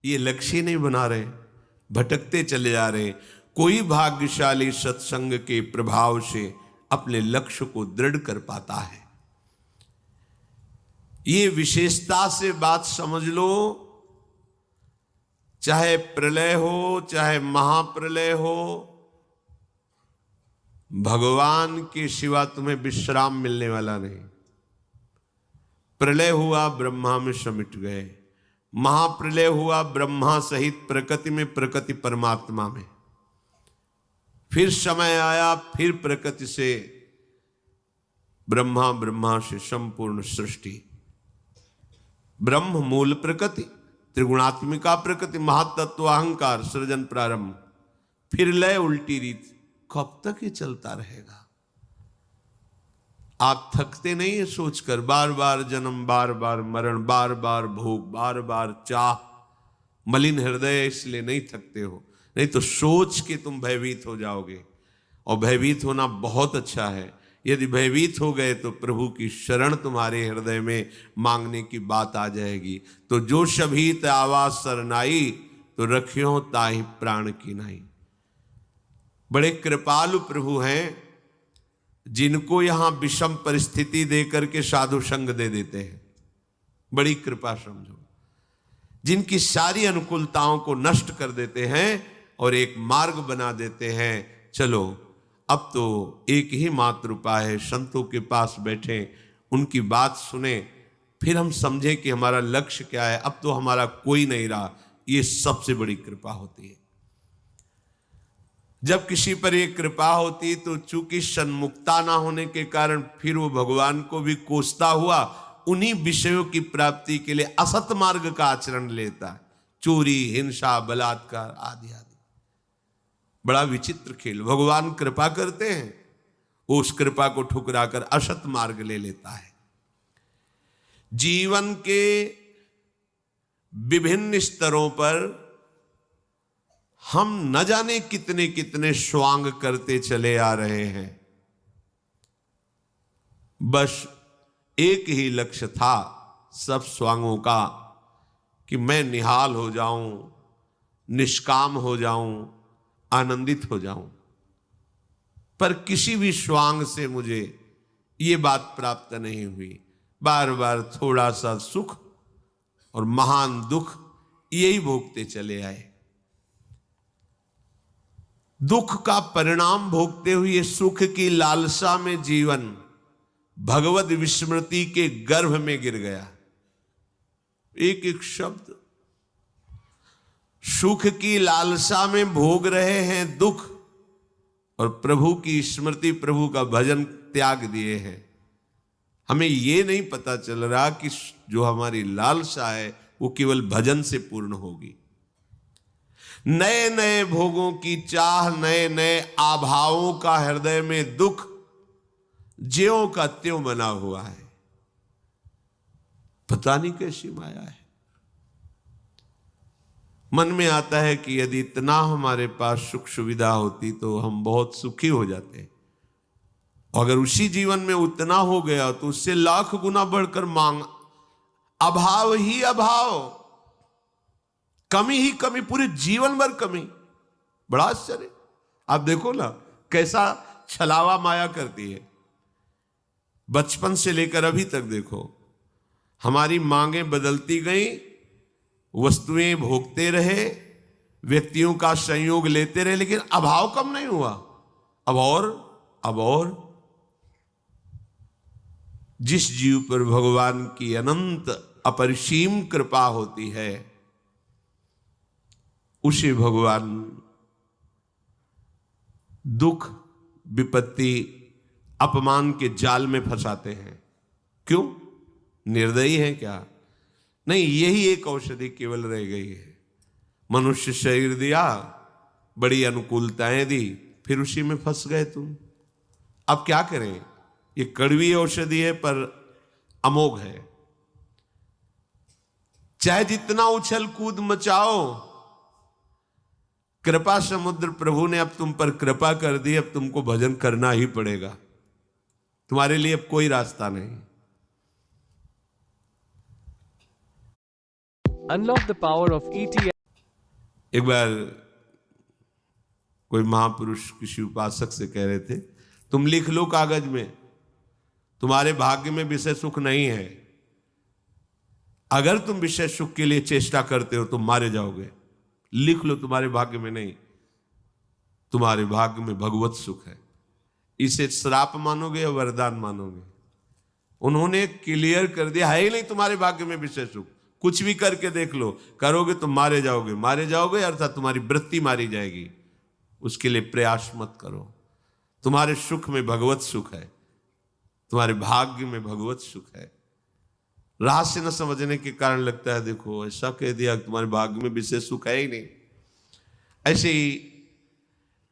ये लक्ष्य नहीं बना रहे, भटकते चले जा रहे। कोई भाग्यशाली सत्संग के प्रभाव से अपने लक्ष्य को दृढ़ कर पाता है। ये विशेषता से बात समझ लो, चाहे प्रलय हो चाहे महाप्रलय हो, भगवान के सिवा तुम्हें विश्राम मिलने वाला नहीं। प्रलय हुआ ब्रह्मा में समिट गए, महाप्रलय हुआ ब्रह्मा सहित प्रकृति में, प्रकृति परमात्मा में। फिर समय आया, फिर प्रकृति से ब्रह्मा, ब्रह्मा से संपूर्ण सृष्टि। ब्रह्म मूल प्रकृति, त्रिगुणात्मिका प्रकृति, महातत्व अहंकार, सृजन प्रारंभ, फिर लय उल्टी रीत। कब तक ये चलता रहेगा? आप थकते नहीं है सोचकर, बार बार जन्म, बार बार मरण, बार बार भोग, बार बार चाह, मलिन हृदय, इसलिए नहीं थकते हो। नहीं तो सोच के तुम भयभीत हो जाओगे, और भयभीत होना बहुत अच्छा है। यदि भयभीत हो गए तो प्रभु की शरण तुम्हारे हृदय में मांगने की बात आ जाएगी। तो जो शभीत आवाज सरनाई, तो रखियो ताहि प्राण की नाई। बड़े कृपालु प्रभु हैं, जिनको यहां विषम परिस्थिति देकर के साधु संग दे देते हैं। बड़ी कृपा समझो, जिनकी सारी अनुकूलताओं को नष्ट कर देते हैं और एक मार्ग बना देते हैं। चलो अब तो एक ही मात्र उपाय है, संतों के पास बैठे, उनकी बात सुने, फिर हम समझें कि हमारा लक्ष्य क्या है। अब तो हमारा कोई नहीं रहा, ये सबसे बड़ी कृपा होती है। जब किसी पर एक कृपा होती तो चूंकि सन्मुखता ना होने के कारण फिर वो भगवान को भी कोसता हुआ उन्हीं विषयों की प्राप्ति के लिए असत मार्ग का आचरण लेता है, चोरी, हिंसा, बलात्कार आदि आदि। बड़ा विचित्र खेल। भगवान कृपा करते हैं, वो उस कृपा को ठुकराकर असत मार्ग ले लेता है। जीवन के विभिन्न स्तरों पर हम न जाने कितने कितने स्वांग करते चले आ रहे हैं। बस एक ही लक्ष्य था सब स्वांगों का, कि मैं निहाल हो जाऊं, निष्काम हो जाऊं, आनंदित हो जाऊं। पर किसी भी स्वांग से मुझे ये बात प्राप्त नहीं हुई। बार बार थोड़ा सा सुख और महान दुख यही भोगते चले आए। दुख का परिणाम भोगते हुए सुख की लालसा में जीवन भगवत विस्मृति के गर्भ में गिर गया। एक एक शब्द, सुख की लालसा में भोग रहे हैं दुख, और प्रभु की स्मृति, प्रभु का भजन त्याग दिए हैं। हमें यह नहीं पता चल रहा कि जो हमारी लालसा है वो केवल भजन से पूर्ण होगी। नए नए भोगों की चाह, नए नए आभावों का हृदय में दुख ज्यों का त्यों बना हुआ है। पता नहीं कैसी माया है। मन में आता है कि यदि इतना हमारे पास सुख सुविधा होती तो हम बहुत सुखी हो जाते, और अगर उसी जीवन में उतना हो गया तो उससे लाख गुना बढ़कर मांग, अभाव ही अभाव, कमी ही कमी, पूरे जीवन भर कमी। बड़ा आश्चर्य। आप देखो ना कैसा छलावा माया करती है। बचपन से लेकर अभी तक देखो, हमारी मांगें बदलती गई, वस्तुएं भोगते रहे, व्यक्तियों का संयोग लेते रहे, लेकिन अभाव कम नहीं हुआ। अब और जिस जीव पर भगवान की अनंत अपरिसीम कृपा होती है, उसे भगवान दुख, विपत्ति, अपमान के जाल में फंसाते हैं। क्यों? निर्दयी है क्या? नहीं, यही एक औषधि केवल रह गई है। मनुष्य शरीर दिया, बड़ी अनुकूलताएं दी, फिर उसी में फंस गए तुम। अब क्या करें? ये कड़वी औषधि है पर अमोघ है। चाहे जितना उछल कूद मचाओ, कृपा समुद्र प्रभु ने अब तुम पर कृपा कर दी, अब तुमको भजन करना ही पड़ेगा। तुम्हारे लिए अब कोई रास्ता नहीं। Unlock the power of ETL. एक बार कोई महापुरुष किसी उपासक से कह रहे थे, तुम लिख लो कागज में, तुम्हारे भाग्य में विषय सुख नहीं है। अगर तुम विषय सुख के लिए चेष्टा करते हो तो मारे जाओगे। लिख लो, तुम्हारे भाग्य में नहीं, तुम्हारे भाग्य में भगवत सुख है। इसे श्राप मानोगे या वरदान मानोगे? उन्होंने क्लियर कर दिया, है ही नहीं तुम्हारे भाग्य में विषय सुख। कुछ भी करके देख लो, करोगे तो मारे जाओगे। मारे जाओगे अर्थात तुम्हारी वृत्ति मारी जाएगी। उसके लिए प्रयास मत करो। तुम्हारे सुख में भगवत सुख है, तुम्हारे भाग्य में भगवत सुख है। रहस्य न समझने के कारण लगता है देखो ऐसा कह दिया, तुम्हारे भाग्य में विषय सुख है ही नहीं। ऐसे ही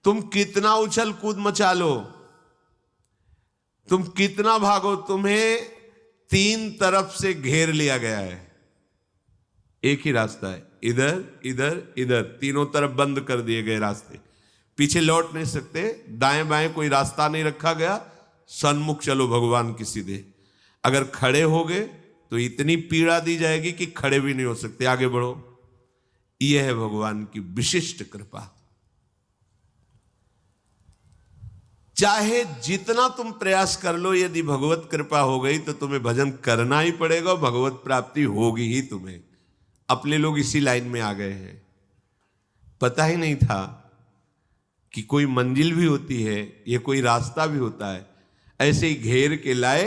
तुम कितना उछल कूद मचा लो, तुम कितना भागो, तुम्हें 3 तरफ से घेर लिया गया है। एक ही रास्ता है, इधर इधर इधर, तीनों तरफ बंद कर दिए गए रास्ते। पीछे लौट नहीं सकते, दाएं बाएं कोई रास्ता नहीं रखा गया। सन्मुख चलो भगवान की सीधे। अगर खड़े हो गए तो इतनी पीड़ा दी जाएगी कि खड़े भी नहीं हो सकते। आगे बढ़ो। यह है भगवान की विशिष्ट कृपा। चाहे जितना तुम प्रयास कर लो, यदि भगवत कृपा हो गई तो तुम्हें भजन करना ही पड़ेगा, भगवत प्राप्ति होगी ही तुम्हें। अपने लोग इसी लाइन में आ गए हैं। पता ही नहीं था कि कोई मंजिल भी होती है, ये कोई रास्ता भी होता है। ऐसे ही घेर के लाए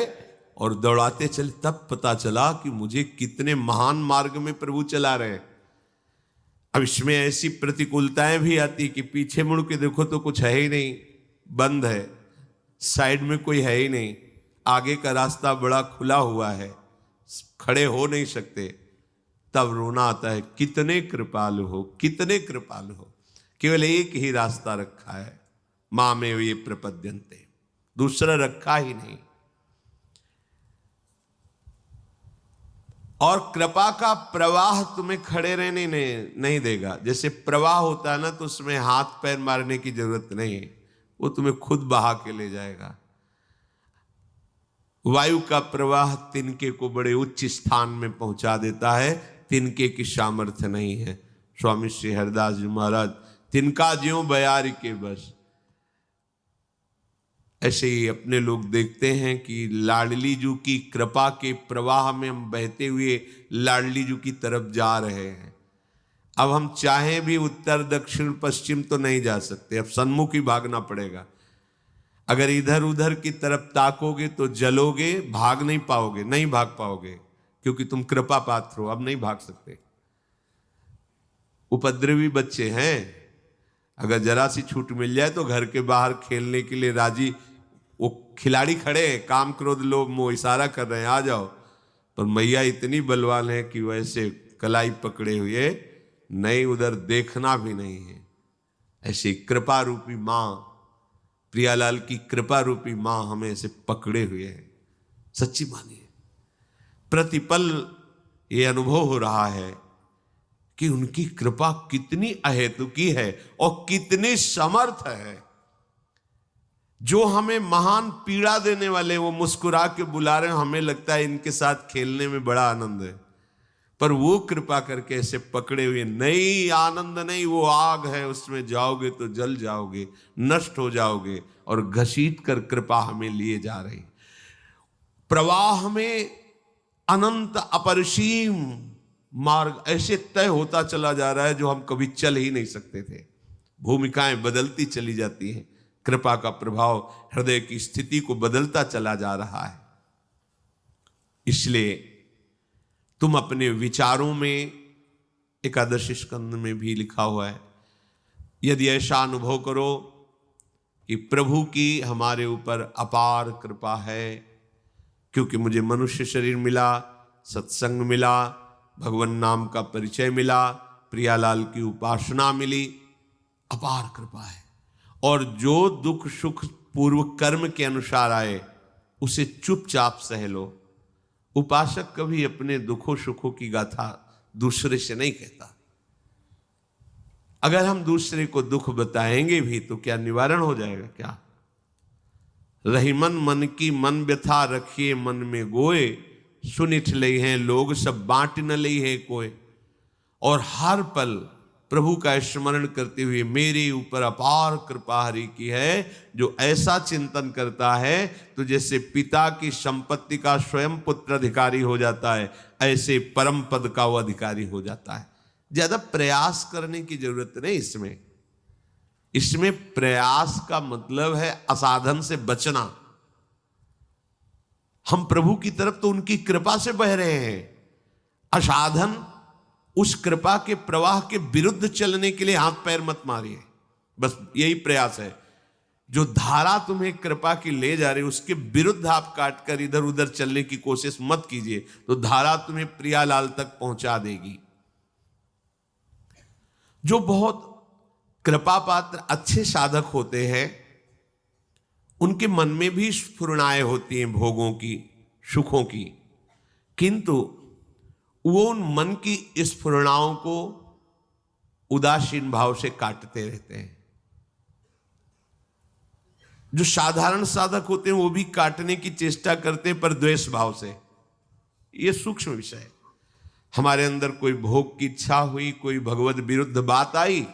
और दौड़ाते चले, तब पता चला कि मुझे कितने महान मार्ग में प्रभु चला रहे हैं। अब इसमें ऐसी प्रतिकूलताएं भी आती कि पीछे मुड़ के देखो तो कुछ है ही नहीं, बंद है, साइड में कोई है ही नहीं, आगे का रास्ता बड़ा खुला हुआ है, खड़े हो नहीं सकते। तब रोना आता है, कितने कृपालु हो, कितने कृपालु हो। केवल एक ही रास्ता रखा है, मामे ये प्रपद्यन्ते, दूसरा रखा ही नहीं। और कृपा का प्रवाह तुम्हें खड़े रहने नहीं देगा। जैसे प्रवाह होता है ना, तो उसमें हाथ पैर मारने की जरूरत नहीं है, वो तुम्हें खुद बहा के ले जाएगा। वायु का प्रवाह तिनके को बड़े उच्च स्थान में पहुंचा देता है, तिनके की सामर्थ्य नहीं है। स्वामी श्री हरिदास जी महाराज, तिनका ज्यों बयार के बस। ऐसे ही अपने लोग देखते हैं कि लाडली जू की कृपा के प्रवाह में हम बहते हुए लाडली जू की तरफ जा रहे हैं। अब हम चाहें भी उत्तर दक्षिण पश्चिम तो नहीं जा सकते, अब सन्मुख ही भागना पड़ेगा। अगर इधर उधर की तरफ ताकोगे तो जलोगे, भाग नहीं पाओगे, नहीं भाग पाओगे, क्योंकि तुम कृपा पात्र हो, अब नहीं भाग सकते। उपद्रवी बच्चे हैं, अगर जरा सी छूट मिल जाए तो घर के बाहर खेलने के लिए राजी, वो खिलाड़ी खड़े हैं, काम क्रोध लोभ मोह इशारा कर रहे हैं आ जाओ, पर मैया इतनी बलवान है कि वैसे कलाई पकड़े हुए नहीं, उधर देखना भी नहीं है। ऐसी कृपा रूपी माँ, प्रियालाल की कृपा रूपी माँ हमें ऐसे पकड़े हुए है। सच्ची मानिए, प्रतिपल ये अनुभव हो रहा है कि उनकी कृपा कितनी अहेतुकी है और कितनी समर्थ है। जो हमें महान पीड़ा देने वाले वो मुस्कुरा के बुला रहे हैं, हमें लगता है इनके साथ खेलने में बड़ा आनंद है, पर वो कृपा करके ऐसे पकड़े हुए, नहीं आनंद नहीं, वो आग है, उसमें जाओगे तो जल जाओगे, नष्ट हो जाओगे, और घसीट कर कृपा हमें लिए जा रही। प्रवाह में अनंत अपरिसीम मार्ग ऐसे तय होता चला जा रहा है जो हम कभी चल ही नहीं सकते थे। भूमिकाएं बदलती चली जाती हैं, कृपा का प्रभाव हृदय की स्थिति को बदलता चला जा रहा है। इसलिए तुम अपने विचारों में, एकादश स्कंद में भी लिखा हुआ है, यदि ऐसा अनुभव करो कि प्रभु की हमारे ऊपर अपार कृपा है, क्योंकि मुझे मनुष्य शरीर मिला, सत्संग मिला, भगवान नाम का परिचय मिला, प्रियालाल की उपासना मिली, अपार कृपा है। और जो दुख सुख पूर्व कर्म के अनुसार आए उसे चुपचाप सह लो। उपासक कभी अपने दुखों सुखों की गाथा दूसरे से नहीं कहता। अगर हम दूसरे को दुख बताएंगे भी तो क्या निवारण हो जाएगा? क्या रहीमन मन की मन व्यथा रखिए मन में गोए, सुनिठ लई हैं लोग सब बांट न लई है कोई। और हर पल प्रभु का स्मरण करते हुए मेरे ऊपर अपार कृपा हरि की है। जो ऐसा चिंतन करता है तो जैसे पिता की संपत्ति का स्वयं पुत्र अधिकारी हो जाता है, ऐसे परम पद का वो अधिकारी हो जाता है। ज्यादा प्रयास करने की जरूरत नहीं इसमें प्रयास का मतलब है असाधन से बचना। हम प्रभु की तरफ तो उनकी कृपा से बह रहे हैं, असाधन उस कृपा के प्रवाह के विरुद्ध चलने के लिए हाथ पैर मत मारिए, बस यही प्रयास है। जो धारा तुम्हें कृपा की ले जा रही है उसके विरुद्ध आप काटकर इधर उधर चलने की कोशिश मत कीजिए, तो धारा तुम्हें प्रियालाल तक पहुंचा देगी। जो बहुत कृपा पात्र अच्छे साधक होते हैं उनके मन में भी स्फुरणाएं होती हैं भोगों की, सुखों की, किंतु वो उन मन की स्फुरणाओं को उदासीन भाव से काटते रहते हैं। जो साधारण साधक होते हैं वो भी काटने की चेष्टा करते हैं, पर द्वेष भाव से। ये सूक्ष्म विषय है। हमारे अंदर कोई भोग की इच्छा हुई, कोई भगवत विरुद्ध बात आई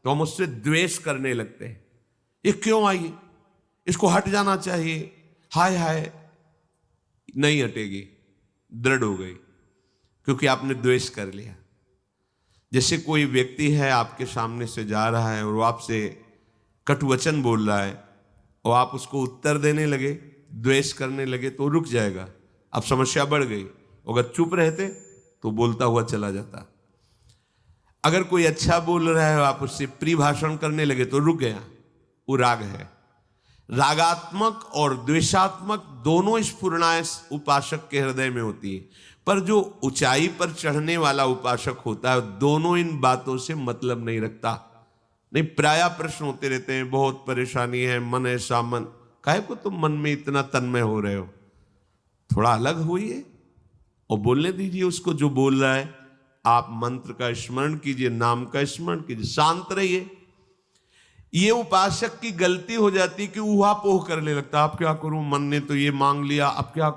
तो हम उससे द्वेष करने लगते हैं। ये क्यों आई, इसको हट जाना चाहिए, हाय हाय, नहीं हटेगी, दृढ़ हो गई, क्योंकि आपने द्वेष कर लिया। जैसे कोई व्यक्ति है आपके सामने से जा रहा है और वो आपसे कटुवचन बोल रहा है और आप उसको उत्तर देने लगे, द्वेष करने लगे, तो रुक जाएगा, अब समस्या बढ़ गई। अगर चुप रहते तो बोलता हुआ चला जाता। अगर कोई अच्छा बोल रहा है आप उससे प्रिय भाषण करने लगे तो रुक गया, वो राग है। रागात्मक और द्वेषात्मक दोनों स्फुरणाएं उपासक के हृदय में होती है, पर जो ऊंचाई पर चढ़ने वाला उपासक होता है दोनों इन बातों से मतलब नहीं रखता। नहीं, प्रायः प्रश्न होते रहते हैं, बहुत परेशानी है, मन ऐसा, मन काहे को तुम मन में इतना तन्मय हो रहे हो, थोड़ा अलग होइए और बोलने दीजिए उसको जो बोल रहा है। आप मंत्र का स्मरण कीजिए, नाम का स्मरण कीजिए, शांत रहिए। ये उपासक की गलती हो जाती कि ऊहापोह करने लगता, अब क्या करूं, मन ने तो ये मांग लिया, अब क्या,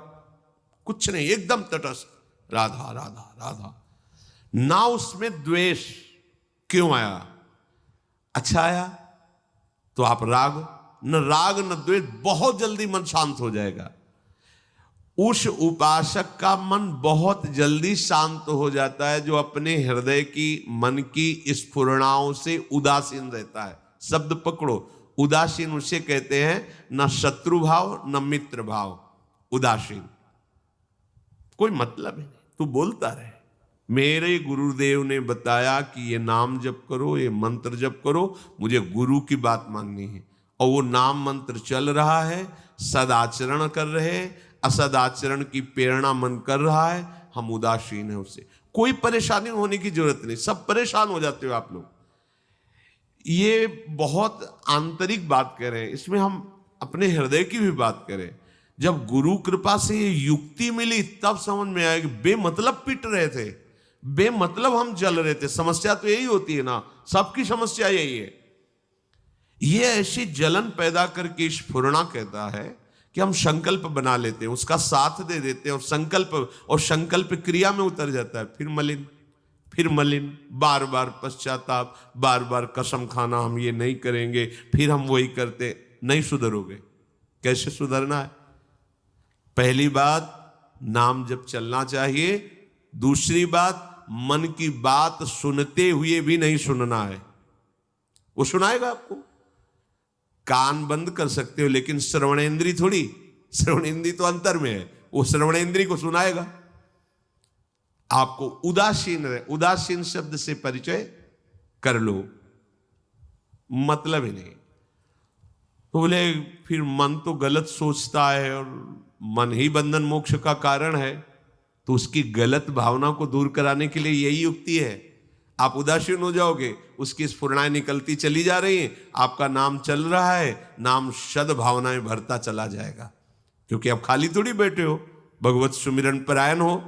कुछ नहीं, एकदम तटस्थ, राधा राधा राधा, ना उसमें द्वेष। क्यों आया, अच्छा आया तो आप राग न द्वेष, बहुत जल्दी मन शांत हो जाएगा। उस उपासक का मन बहुत जल्दी शांत हो जाता है जो अपने हृदय की, मन की स्फुरणाओं से उदासीन रहता है। शब्द पकड़ो, उदासीन उसे कहते हैं, न शत्रु भाव न मित्र भाव, उदासीन। कोई मतलब ही नहीं, तू बोलता रहे। मेरे गुरुदेव ने बताया कि ये नाम जप करो, ये मंत्र जप करो, मुझे गुरु की बात माननी है, और वो नाम मंत्र चल रहा है, सदाचरण कर रहे हैं, असदाचरण की प्रेरणा मन कर रहा है, हम उदासीन है उससे। कोई परेशानी होने की जरूरत नहीं, सब परेशान हो जाते हो आप लोग। ये बहुत आंतरिक बात कह रहे हैं, इसमें हम अपने हृदय की भी बात करें। जब गुरु कृपा से ये युक्ति मिली तब समझ में आया कि बेमतलब पिट रहे थे, बेमतलब हम जल रहे थे। समस्या तो यही होती है ना, सबकी समस्या यही है। ये ऐसी जलन पैदा करके स्फुरना कहता है कि हम संकल्प बना लेते हैं, उसका साथ दे देते हैं, और संकल्प क्रिया में उतर जाता है, फिर मलिन, बार बार पश्चाताप, बार बार कसम खाना, हम ये नहीं करेंगे, फिर हम वही करते। नहीं सुधरोगे। कैसे सुधरना है? पहली बात, नाम जब चलना चाहिए। दूसरी बात, मन की बात सुनते हुए भी नहीं सुनना है। वो सुनाएगा आपको, कान बंद कर सकते हो, लेकिन श्रवणेंद्री थोड़ी, श्रवणेंद्री तो अंतर में है, वो श्रवणेंद्री को सुनाएगा। आपको उदासीन शब्द से परिचय कर लो, मतलब ही नहीं। तो बोले फिर मन तो गलत सोचता है और मन ही बंधन मोक्ष का कारण है, तो उसकी गलत भावना को दूर कराने के लिए यही युक्ति है। आप उदासीन हो जाओगे, उसकी स्फुरणाएं निकलती चली जा रही हैं, आपका नाम चल रहा है, नाम सद भावनाएं भरता चला जाएगा, क्योंकि आप खाली थोड़ी बैठे हो, भगवत सुमिरन परायण हो।